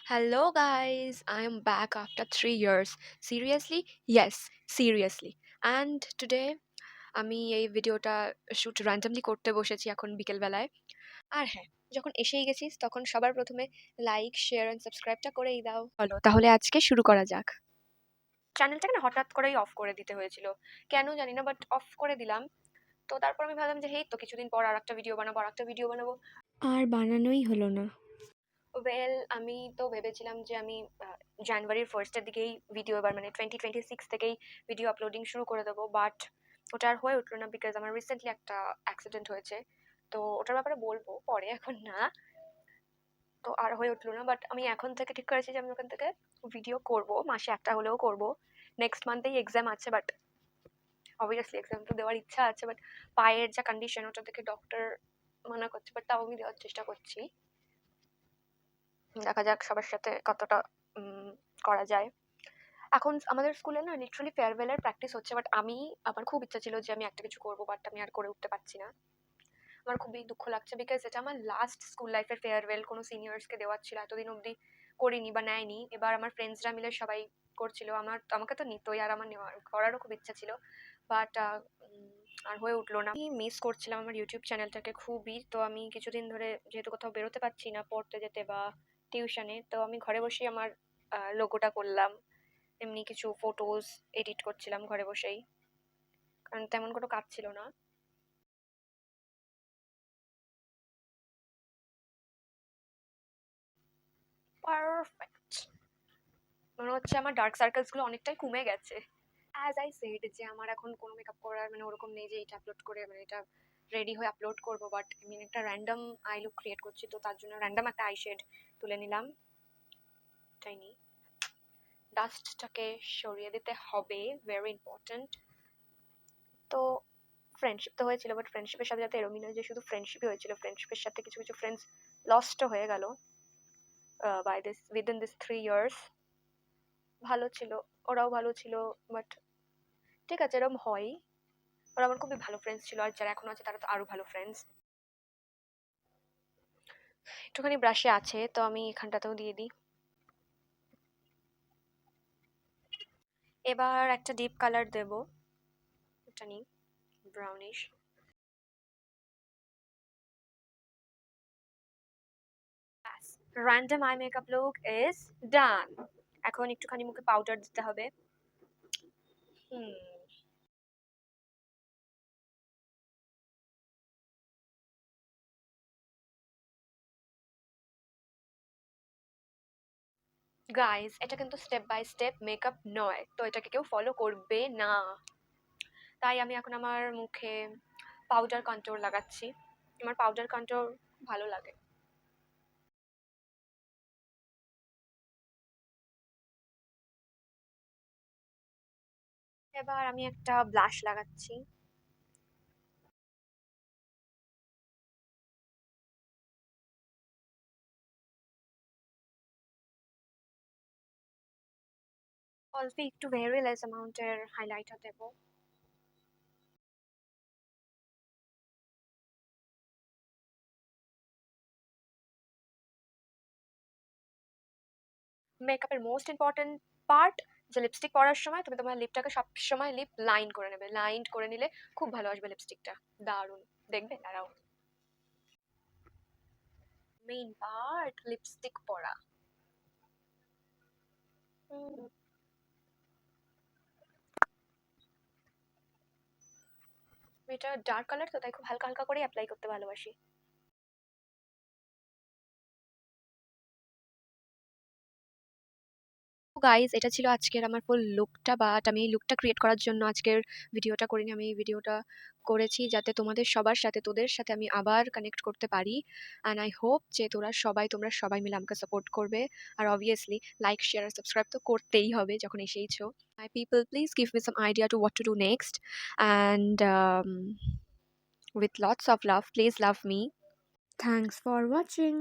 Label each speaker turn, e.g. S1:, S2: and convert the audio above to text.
S1: Hello, guys. I am back after 3 years. Seriously? Yes, seriously. And today আমি এই ভিডিওটা shoot randomly করতে বসেছি এখন বিকেলবেলায়। আর হ্যাঁ, যখন এসেই গেছিস তখন সবার প্রথমে লাইক, শেয়ার অ্যান্ড সাবস্ক্রাইবটা করেই দাও। চলো তাহলে আজকে শুরু করা যাক। চ্যানেলটাকে না হঠাৎ করেই অফ করে দিতে হয়েছিল, কেন জানি না, বাট অফ করে দিলাম। তো তারপর আমি ভাবলাম যে হেই তো কিছুদিন পর আর একটা ভিডিও বানাবো। আর বানানোই হলো না। ওয়েল, আমি তো ভেবেছিলাম যে আমি জানুয়ারির ফার্স্টের দিকেই ভিডিও, এবার মানে 2026 থেকেই ভিডিও আপলোডিং শুরু করে দেবো, বাট ওটা আর হয়ে উঠলো না বিকজ আমার রিসেন্টলি একটা অ্যাক্সিডেন্ট হয়েছে। তো ওটার ব্যাপারে বলবো পরে, এখন না। তো আর হয়ে উঠলো না, বাট আমি এখন থেকে ঠিক করেছি যে আমি ওখান থেকে ভিডিও করব, মাসে একটা হলেও করব। নেক্সট মান্থেই এক্সাম আছে, বাট অবভিয়াসলি এক্সাম তো দেওয়ার ইচ্ছা আছে, বাট পায়ের যা কন্ডিশন ওটা থেকে ডক্টর মানা করছে, বাট তাও আমি দেওয়ার চেষ্টা করছি। দেখা যাক সবার সাথে কতটা করা যায়। এখন আমাদের স্কুলে না লিটারালি ফেয়ারওয়েলের প্র্যাকটিস হচ্ছে, বাট আমার খুব ইচ্ছা ছিল যে আমি একটা কিছু করবো, বাট আমি আর করে উঠতে পারছি না। আমার খুবই দুঃখ লাগছে বিকজ এটা আমার লাস্ট স্কুল লাইফের ফেয়ারওয়েল, কোনো সিনিয়র্সকে দেওয়ার ছিল, এতদিন অবধি করিনি বা নেয়নি। এবার আমার ফ্রেন্ডসরা মিলে সবাই করছিল, আমাকে তো নিতই, আর আমার করারও খুব ইচ্ছা ছিল, বাট আর হয়ে উঠলো না। আমি মিস করছিলাম আমার ইউটিউব চ্যানেলটাকে খুবই। তো আমি কিছুদিন ধরে যেহেতু কোথাও বেরোতে পারছি না পড়তে যেতে বা টিউশনে, তো আমি ঘরে বসেই আমার লোগোটা করলাম। এমনি কিছু ফটোজ এডিট করছিলাম ঘরে বসেই, কারণ তেমন কোনো কাজ ছিল না। পারফেক্ট। মনে হচ্ছে আমার ডার্ক সার্কেলস গুলো অনেকটাই কমে গেছে। অ্যাজ আই সেড যে আমার এখন কোনো মেকআপ করার মানে ওরকম নেই যে এটা আপলোড করে মানে এটা রেডি হয়ে আপলোড করবো, বাট আমি একটা র্যান্ডম আই লুক ক্রিয়েট করছি, তো তার জন্য র্যান্ডম একটা আই শেড তুলে নিলাম। তাই নি, ডাস্টটাকে সরিয়ে দিতে হবে, ভেরি ইম্পর্ট্যান্ট। তো ফ্রেন্ডশিপ তো হয়েছিল, বাট ফ্রেন্ডশিপের সাথে সাথে এরমই নয় যে শুধু ফ্রেন্ডশিপই হয়েছিল, ফ্রেন্ডশিপের সাথে কিছু কিছু ফ্রেন্ডস লস্টও হয়ে গেল by this within this 3 years. ভালো ছিল, ওরাও ভালো ছিল, বাট ঠিক আছে, এরকম হয়। ওরা আমার খুবই ভালো ফ্রেন্ডস ছিল, আর যারা এখন আছে তারা তো আরো ভালো ফ্রেন্ডস। একটুখানি ব্রাশে আছে, তো আমি এখানটাতেও দিয়ে দিই। এবার একটা ডিপ কালার দেব, এটা নিই, ব্রাউনিশ। ব্যাস, random eye makeup look is done. এখন একটুখানি মুখে পাউডার দিতে হবে। হুম, গাইস এটা কিন্তু স্টেপ বাই স্টেপ মেকআপ নয়, তো এটাকে কেউ ফলো করবে না। তাই আমি এখন আমার মুখে পাউডার কন্ট্রোল লাগাচ্ছি। আমার পাউডার কন্ট্রোল ভালো লাগে। এবার আমি একটা ব্লাশ লাগাচ্ছি। অল্প একটু ভেরি লেস অ্যামাউন্টের হাইলাইটার দেবো। মেকআপের মোস্ট ইম্পর্টেন্ট পার্ট, যে লিপস্টিক পরার সময় তুমি তোমার লিপটাকে সবসময় লিপ লাইন করে নেবে, লাইন করে নিলে খুব ভালো আসবে লিপস্টিকটা, দারুণ দেখবে। দাঁড়াও, মেইন পার্ট লিপস্টিক পরা। এটা ডার্ক কালার তো তাই খুব হালকা হালকা করে অ্যাপ্লাই করতে ভালোবাসি। গাইজ এটা ছিল আজকের আমার ফুল লুকটা, বাট আমি এই লুকটা ক্রিয়েট করার জন্য আজকের ভিডিওটা করিনি। আমি এই ভিডিওটা করেছি যাতে তোমাদের সবার সাথে, তোদের সাথে আমি আবার কানেক্ট করতে পারি। অ্যান্ড আই হোপ যে তোমরা সবাই মিলে আমাকে সাপোর্ট করবে। আর অবভিয়াসলি লাইক, শেয়ার আর সাবস্ক্রাইব তো করতেই হবে যখন এসেইছো। My people, please give me some idea to what to do next, and with lots of love, please love me. Thanks for watching.